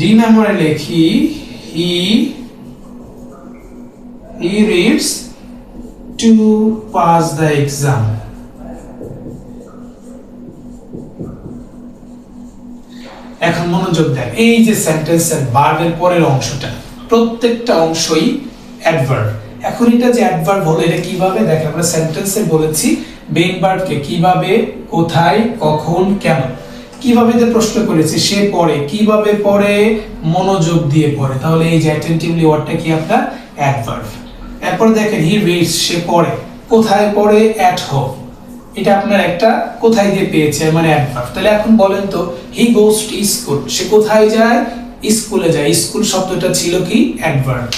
D নাম্বারে লিখি হি reads to pass the exam. এখন মনোযোগ দেন, এই যে সেন্টেন্সের ভার্বের পরের অংশটা, প্রত্যেকটা অংশই অ্যাডভার্ব। এখন এটা যে অ্যাডভার্ব হলো, এটা কিভাবে দেখেন, আমরা সেন্টেন্সে বলেছি মেইন ভার্বকে কিভাবে, কোথায়, কখন, কেন, কিভাবে যে প্রশ্ন করেছি, সে পড়ে, কিভাবে পড়ে, মনোযোগ দিয়ে পড়ে, তাহলে এই যে অ্যাটেনটিভলি ওয়ার্ডটা কি আপনার অ্যাডভার্ব। এরপর দেখেন হি রিডস, সে পড়ে, কোথায় পড়ে, অ্যাট হোম, এটা আপনার একটা কোথায় দিয়ে পেয়েছে মানে অ্যাডভার্ব। তাহলে এখন বলেন তো হি গোস টু স্কুল, সে কোথায় যায়, স্কুলে যায়, স্কুল শব্দটা ছিল কি অ্যাডভার্ব।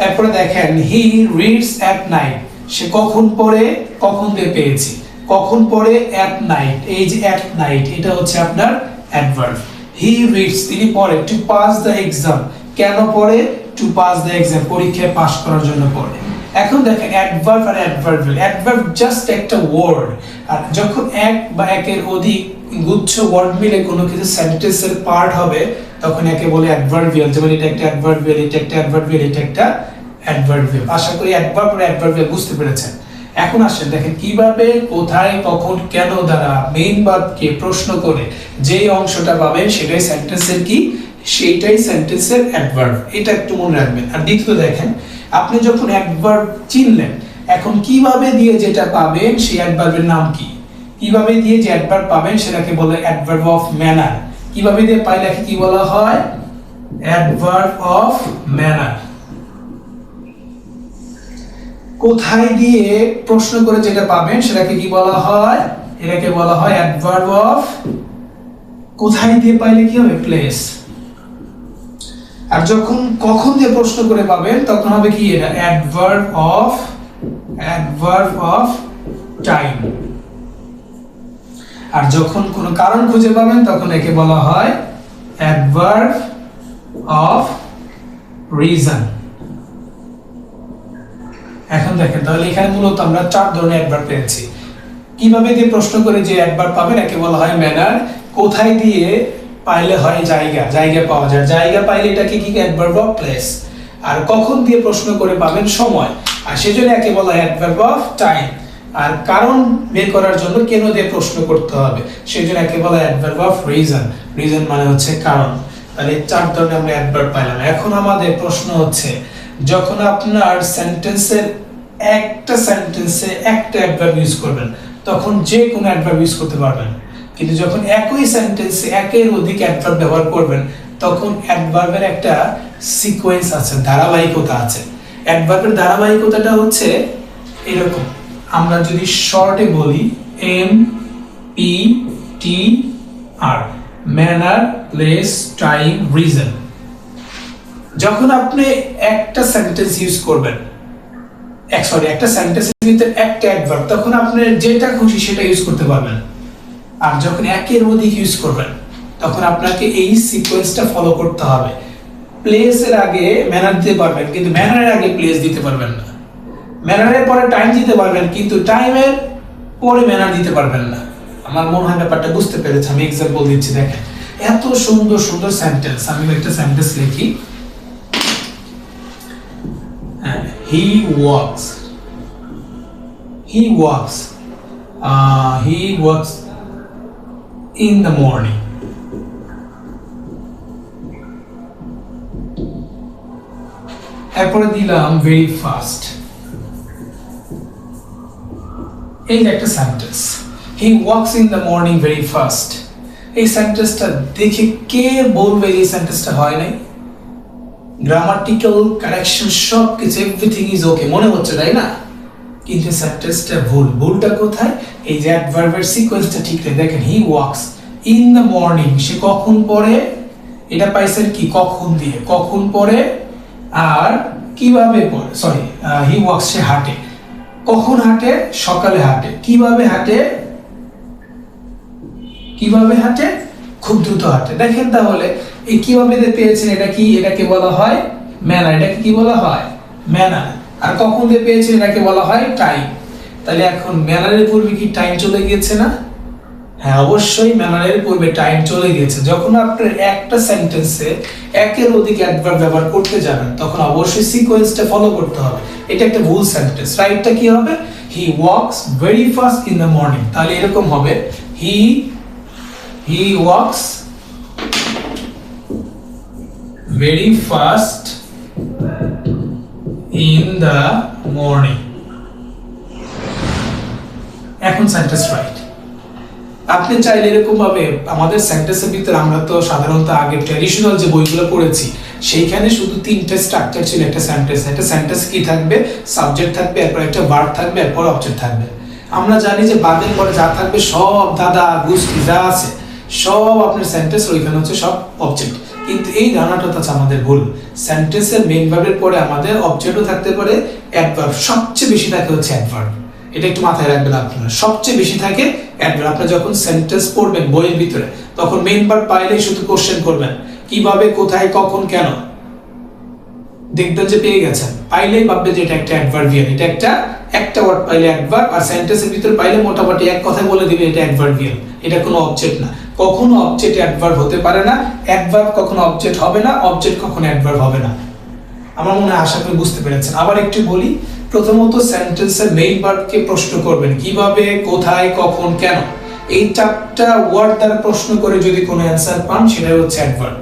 এরপরে দেখেন হি রিডস অ্যাট নাইট, সে কখন পড়ে, কখন দিয়ে পেয়েছি, কখন পড়ে, অ্যাট নাইট, এই যে অ্যাট নাইট এটা হচ্ছে আপনার অ্যাডভার্ব। হি রিডস, তিনি পড়ে, টু পাস দ্য এক্সাম, কেন পড়ে, টু পাস দ্য এক্সাম, পরীক্ষায় পাস করার জন্য পড়ে। এখন দেখেন অ্যাডভার্ব আর অ্যাডভার্বিয়াল, অ্যাডভার্ব জাস্ট একটা ওয়ার্ড, আর যখন এক বা একের অধিক গুচ্ছ ওয়ার্ড মিলে কোনো কিছু সেন্টেন্সের পার্ট হবে তখন একে বলে অ্যাডভার্বিয়াল। যেমন এটা একটা অ্যাডভার্বিয়াল, এটা একটা অ্যাডভার্বিয়াল, এটা একটা অ্যাডভার্বিয়াল। আশা করি অ্যাডভার্ব আর অ্যাডভার্বিয়াল বুঝতে পেরেছেন। এখন আসেন দেখেন কিভাবে, কোথায়, কখন, কেন দ্বারা মেইন ভার্বকে প্রশ্ন করে যেই অংশটা পাবেন সেটাই সেন্টেন্সের কি, সেইটাই সেন্টেন্সের অ্যাডভার্ব। এটা একটু মনে রাখবেন। আর দ্বিতীয় দেখেন, আপনি যখন অ্যাডভার্ব চিনলেন, এখন কিভাবে দিয়ে যেটা পাবেন সেই অ্যাডভার্বের নাম কি, কিভাবে দিয়ে যে অ্যাডভার্ব পাবেন সেটাকে বলে অ্যাডভার্ব অফ ম্যানার। কিভাবে দিয়ে পাইলে কি বলা হয়, অ্যাডভার্ব অফ ম্যানার। কোথায় দিয়ে প্রশ্ন করে যেটা পাবেন সেটাকে কি বলা হয়, এটাকে বলা হয় অ্যাডভার্ব অফ, কোথায় দিয়ে পাইলে কি হবে, প্লেস। আর যখন কখন দিয়ে প্রশ্ন করে পাবেন তখন হবে কি, এটা অ্যাডভার্ব অফ টাইম। আর যখন কোনো কারণ খুঁজে পাবেন তখন একে বলা হয় অ্যাডভার্ব অফ রিজন। এখন দেখেন তাহলে এখানে মূলত আমরা চার ধরনের অ্যাডভার্ব পেয়েছি। কিভাবে দিয়ে প্রশ্ন করে যে অ্যাডভার্ব পাবেন একে বলা হয় ম্যানার। কোথায় দিয়ে পাইলে হয় জায়গা, জায়গা পাওয়া যায়, জায়গা পাইলে এটাকে কি অ্যাডভার্ব অফ প্লেস। আর কখন দিয়ে প্রশ্ন করে পাবেন সময়, আর সেজন্য একে বলা হয় অ্যাডভার্ব অফ টাইম। আর কারণ বের করার জন্য কেন দিয়ে প্রশ্ন করতে হবে সেজন্য একে বলা হয় অ্যাডভার্ব অফ রিজন। রিজন মানে হচ্ছে কারণ। তাহলে চার ধরনের আমরা অ্যাডভার্ব পাইলাম। এখন আমাদের প্রশ্ন হচ্ছে, যখন আপনার সেন্টেন্সের একটা সেন্টেন্সে একটা অ্যাডভার্ব ইউজ করবেন তখন যে কোনো অ্যাডভার্ব ইউজ করতে পারবেন, কিন্তু যখন একই সেন্টেন্সে একের অধিক অ্যাডভার্ব ব্যবহার করবেন তখন অ্যাডভার্বের একটা সিকোয়েন্স আছে, ধারাবাহিকতা আছে। অ্যাডভার্বের ধারাবাহিকতাটা হচ্ছে এরকম, আমরা যদি শর্টে বলি এম পি টি আর, ম্যানার, প্লেস, টাইম, রিজন। যখন আপনি একটা সেন্টেন্স ইউজ করবেন, একটা সেন্টেন্সের ভিতরে একটা অ্যাডভার্ব, তখন আপনি যেটা খুশি সেটা ইউজ করতে পারবেন। আর যখন একের অধিক ইউজ করবেন তখন আপনাকে এই সিকোয়েন্সটা ফলো করতে হবে। প্লেসের আগে ম্যানার দিতে পারবেন কিন্তু ম্যানারের আগে প্লেস দিতে পারবেন না, ম্যানারের পরে টাইম দিতে পারবেন কিন্তু টাইমের পরে ম্যানার দিতে পারবেন না। আমার মনে হয় ব্যাপারটা বুঝতে পেরেছি। আমি এক্সাম্পল দিচ্ছি, দেখেন এত সুন্দর সুন্দর সেন্টেন্স। আমি একটা সেন্টেন্স লিখি, he walks, he walks, he walks in the morning. এরপরে দিলাম very fast। এই একটা sentence, he walks in the morning very fast। এই সেন্টেন্সটা দেখে কে বলবে এই সেন্টেন্সটা হয় নাই? গ্রামাটিক্যাল কারেকশন সব কিছু এভরিথিং ইজ ওকে মনে হচ্ছে, তাই না? কিন্তু সেন্টেন্সটা ভুল। ভুলটা কোথায়? এই যে অ্যাডভার্বের সিকোয়েন্সটা ঠিক নেই। দেখেন হি ওয়াকস ইন দ্য মর্নিং, সে কখন পড়ে, এটা পাইছেন কি কখন দিয়ে, কখন পড়ে আর কিভাবে পড়ে। সরি, হি ওয়াকস, সে হাঁটে। কখন হাঁটে? সকালে হাঁটে। কিভাবে হাঁটে? কিভাবে হাঁটে? খুব দ্রুত হাঁটে। দেখেন তাহলে এই কিভাবে পেয়েছেন এটা কি, এটাকে বলা হয় ম্যানার। এটাকে কি বলা হয়? ম্যানার। আর কখন দিয়ে পেয়েছেন এটাকে বলা হয় টাইম। তাহলে এখন ম্যানারের পূর্বে কি টাইম চলে গিয়েছে না? হ্যাঁ, অবশ্যই ম্যানারের পূর্বে টাইম চলে গেছে। যখন আপনার একটা সেন্টেন্সে একের অধিক অ্যাডভার্ব ব্যবহার করতে যাবেন তখন অবশ্যই সিকোয়েন্সটা ফলো করতে হবে। এটা একটা ভুল সেন্টেন্স। রাইটটা কি হবে? He walks very fast in the morning. তাহলে এরকম হবে he walks very fast in the morning. এখন সেন্টেন্স রাইট। আপনি চাইলে এরকম ভাবে আমাদের সেন্টেন্সের ভিতরে আমরা তো সাধারণত আগে ট্র্যাডিশনাল যে বইগুলো পড়েছি সেইখানে শুধু তিনটা স্ট্রাকচার ছিল একটা সেন্টেন্স কি থাকবে, সাবজেক্ট থাকবে, এরপর একটা ভার্ব থাকবে, এরপর অবজেক্ট থাকবে। আমরা জানি যে বাদের পরে যা থাকবে সব দাদা গোষ্ঠী যা আছে সব আপনার সেন্টেন্স ওইখানে হচ্ছে সব অবজেক্ট। কিন্তু এই ধারণাটা হচ্ছে আমাদের ভুল। সেন্টেন্সের মেইন ভার্বের পরে আমাদের অবজেক্টও থাকতে পারে, অ্যাডভার্ব সবচেয়ে বেশি থাকে হচ্ছে অ্যাডভার্ব। এটা একটু মাথায় রাখবেন আপনারা, সবচেয়ে বেশি থাকে অ্যাডভার্ব। আপনারা যখন সেন্টেন্স পড়বেন বইয়ের ভিতরে তখন মেইন ভার্ব পাইলেই শুধু কোশ্চেন করবেন কিভাবে, কোথায়, কখন, কেন। দেখবেন যে পেয়ে গেছেন, পাইলেই ভাববে যে এটা একটা অ্যাডভার্বিয়াল। এটা একটা ওয়ার্ড পাইলে অ্যাডভার্ব, আর সেন্টেন্সের ভিতরে পাইলে মোটামুটি এক কথায় বলে দিবে এটা অ্যাডভার্বিয়াল। এটা কোনো অবজেক্ট না। কখনো অবজেক্ট অ্যাডভার্ব হতে পারে না, অ্যাডভার্ব কখনো অবজেক্ট হবে না, অবজেক্ট কখনো অ্যাডভার্ব হবে না। আমার মনে হয় আশা করি বুঝতে পেরেছেন। আবার একটু বলি, প্রথমত সেন্টেন্সের মেইন ভার্বকে প্রশ্ন করবেন কিভাবে, কোথায়, কখন, কেন। এই চারটা ওয়ার্ড দ্বারা প্রশ্ন করে যদি কোনো অ্যানসার পান সেটা হচ্ছে অ্যাডভার্ব।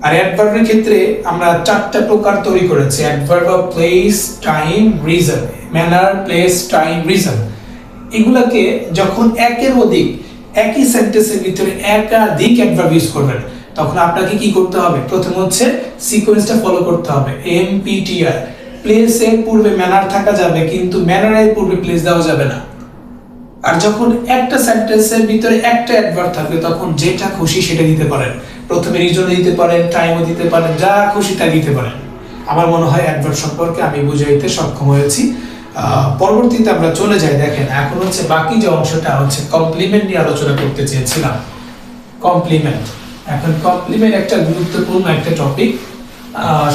আর অ্যাডভার্বের ক্ষেত্রে আমরা চারটা প্রকার তৈরি করেছি: adverb of place, time, reason. Manner, place, time, reason. এগুলাকে যখন একের অধিক একই সেন্টেন্সের ভিতরে একাধিক অ্যাডভার্ব ইউজ করবেন তখন আপনাকে কি করতে হবে? প্রথম হচ্ছে সিকোয়েন্সটা ফলো করতে হবে। এমপিটিআর, প্লেস এর পূর্বে ম্যানার থাকা যাবে কিন্তু ম্যানারের পূর্বে প্লেস দেওয়া যাবে না। আর যখন একটা সেন্টেন্সের ভিতরে একটা অ্যাডভার্ব থাকবে তখন যেটা খুশি সেটা দিতে পারেন। প্রথমে রিজন দিতে পারেন, টাইমও দিতে পারেন, যা খুশি তা দিতে পারেন। আমার মনে হয় অ্যাডভার্ব সম্পর্কে আমি বুঝাইতে সক্ষম হয়েছি। পরবর্তীতে আমরা চলে যাই। দেখেন এখন হচ্ছে বাকি যে অংশটা হচ্ছে কমপ্লিমেন্ট নিয়ে আলোচনা করতে চেয়েছিলাম। কমপ্লিমেন্ট, এখন কমপ্লিমেন্ট একটা গুরুত্বপূর্ণ একটা টপিক।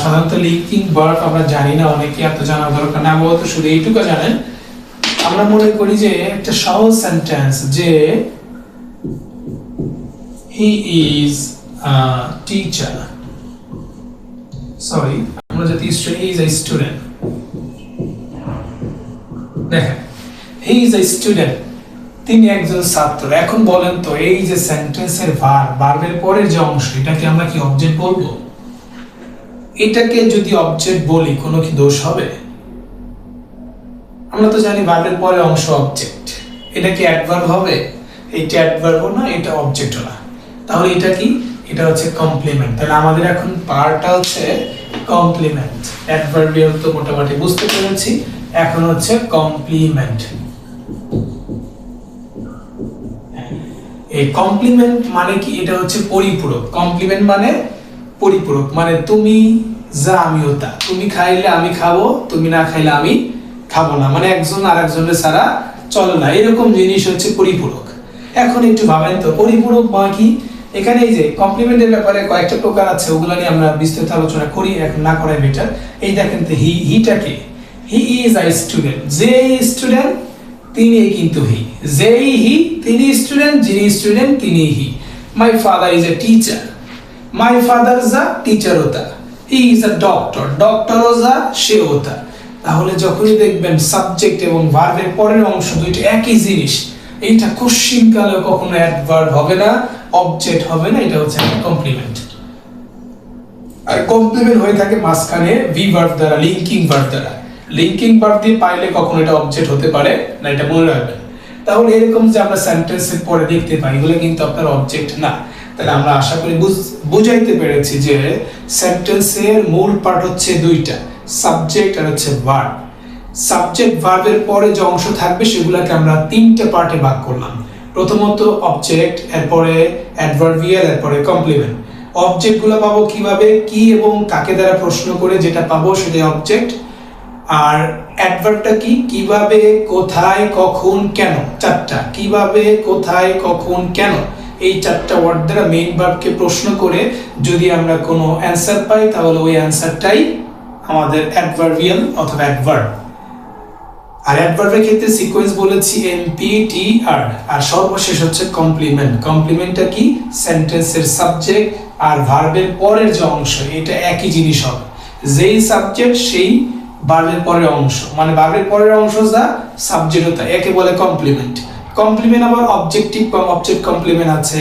সাধারণত লিঙ্কিং ভার্ব আমরা জানি না, অনেকে এত জানার দরকার না, আপাতত শুধু এইটুকু জানেন। আমরা মনে করি যে একটা সহজ সেন্টেন্স যে হি ইজ আ টিচার, সরি আমরা যদি হি ইজ আ স্টুডেন্ট। দেখেন হি ইজ আ স্টুডেন্ট, তিনি একজন ছাত্র। এখন বলেন তো এই যে সেন্টেন্সের ভার্বের পরের যে অংশ এটাকে আমরা কি অবজেক্ট বলবো? এটাকে যদি অবজেক্ট বলি কোনো কি দোষ হবে? আমরা তো জানি ভার্বের পরের অংশ অবজেক্ট। এটা কি অ্যাডভার্ব হবে? এটা অ্যাডভার্বও না, এটা অবজেক্টও না। তাহলে এটা কি? এটা হচ্ছে কমপ্লিমেন্ট। তাহলে আমাদের এখন পার্টটা হচ্ছে কমপ্লিমেন্ট। অ্যাডভার্বিয়াল তো মোটামুটি বুঝতে পেরেছি, এখন হচ্ছে কমপ্লিমেন্ট। এই কমপ্লিমেন্ট মানে কি? এটা হচ্ছে পরিপূরক। কমপ্লিমেন্ট মানে পরিপূরক, মানে তুমি যা আমিও তা। তুমি খাইলে আমি খাবো, তুমি না খাইলে আমি খাবো না, মানে একজন আরেকজনের ছাড়া চলে না, এরকম জিনিস হচ্ছে পরিপূরক। এখন একটু ভাবেন তো পরিপূরক মানে কি? এখানে এই যে কমপ্লিমেন্টের ব্যাপারে কয়েকটা প্রকার আছে, ওগুলো নিয়ে আমরা বিস্তারিত আলোচনা করি, এখন না করাই বেটার। এই দেখেন তো হিটাকে, হি ইজ আ স্টুডেন্ট। যে স্টুডেন্ট তিনি কিন্তু হি, যেই হি তিনি স্টুডেন্ট, যিনি স্টুডেন্ট তিনি he. My father is a teacher, my father is a teacher হতা। He is a doctor, doctor is a সে হতা। তাহলে যখনই দেখবেন সাবজেক্ট এবং ভার্বের পরের অংশ দুইটা একই জিনিস, এইটা কোশ্চিন কালে কখনো অ্যাডভার্ব হবে না, অবজেক্ট হবে না, এটা হচ্ছে কমপ্লিমেন্ট। আর কমপ্লিমেন্ট হয়ে থাকে মাঝখানে ভি ভার্ব দ্বারা, লিঙ্কিং ভার্ব দ্বারা। লিঙ্কিং ভার্ব দিয়ে পাইলে কখনো এটা অবজেক্ট হতে পারে না, এটা মনে রাখবেন। তাহলে এরকম যে আমরা সেন্টেন্সের পরে দেখতে পাই এগুলো কিন্তু আপনার অবজেক্ট না। তাহলে আমরা আশা করি বুঝাইতে পেরেছি যে সেন্টেন্সের মূল পার্ট হচ্ছে দুইটা, সাবজেক্ট আর হচ্ছে ভার্ব। সাবজেক্ট ভার্বের পরে যে অংশ থাকবে সেগুলোকে আমরা তিনটে পার্টে ভাগ করলাম। প্রথমত অবজেক্ট, এরপরে অ্যাডভার্বিয়াল, এরপরে কমপ্লিমেন্ট। অবজেক্টগুলো পাবো কিভাবে? কি এবং কাকে দ্বারা প্রশ্ন করে যেটা পাবো সেটাই অবজেক্ট। আর অ্যাডভার্বটা কি? কিভাবে, কোথায়, কখন, কেন। চারটা, কিভাবে, কোথায়, কখন, কেন। এই চারটা ওয়ার্ড দ্বারা মেইন ভার্বকে প্রশ্ন করে যদি আমরা কোনো অ্যানসার পাই তাহলে ওই অ্যানসারটাই আমাদের অ্যাডভার্বিয়াল অথবা অ্যাডভার্ব। আর অ্যাডভার্বের ক্ষেত্রে সিকোয়েন্স বলেছি এমপিটিআর, আর সর্বশেষ হচ্ছে কমপ্লিমেন্ট। কমপ্লিমেন্টটা কি? সেন্টেন্সের সাবজেক্ট আর ভার্বের পরের যে অংশ, এটা একই জিনিস হবে। যেই সাবজেক্ট সেই ভার্বের পরের অংশ, মানে ভার্বের পরের অংশ যা সাবজেক্টও তা, একে বলে কমপ্লিমেন্ট। কমপ্লিমেন্ট আবার অবজেক্টিভ অবজেক্ট কমপ্লিমেন্ট আছে,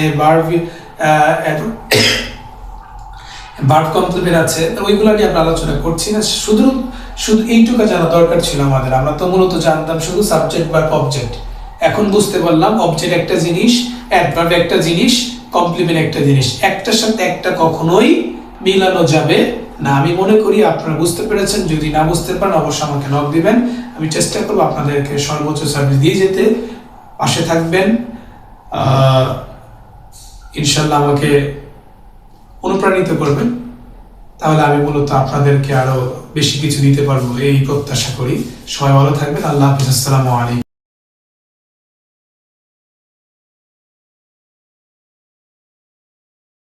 ভার্ব কমপ্লিমেন্ট আছে, ওইগুলো নিয়ে আমরা আলোচনা করছি না। শুধু এইটুকু জানা দরকার ছিল আমাদের। আমরা তো মূলত জানতাম শুধু সাবজেক্ট ভার্ব অবজেক্ট। এখন বুঝতে পারলাম অবজেক্ট একটা জিনিস, অ্যাডভার্ব একটা জিনিস, কমপ্লিমেন্ট একটা জিনিস। একটার সাথে একটা কখনোই মিলানো যাবে না। আমি মনে করি আপনারা বুঝতে পেরেছেন। যদি না বুঝতে পারেন অবশ্যই আমাকে নক দিবেন, আমি চেষ্টা করবো আপনাদেরকে সর্বোচ্চ সার্ভিস দিয়ে যেতে। পাশে থাকবেন, ইনশাল্লাহ আমাকে অনুপ্রাণিত করবেন, তাহলে আমি মূলত আপনাদেরকে আরো বেশি কিছু দিতে পারবো এই প্রত্যাশা করি। সবাই ভালো থাকবেন। আল্লাহ হাফিজ। আসসালামু আলাইকুম।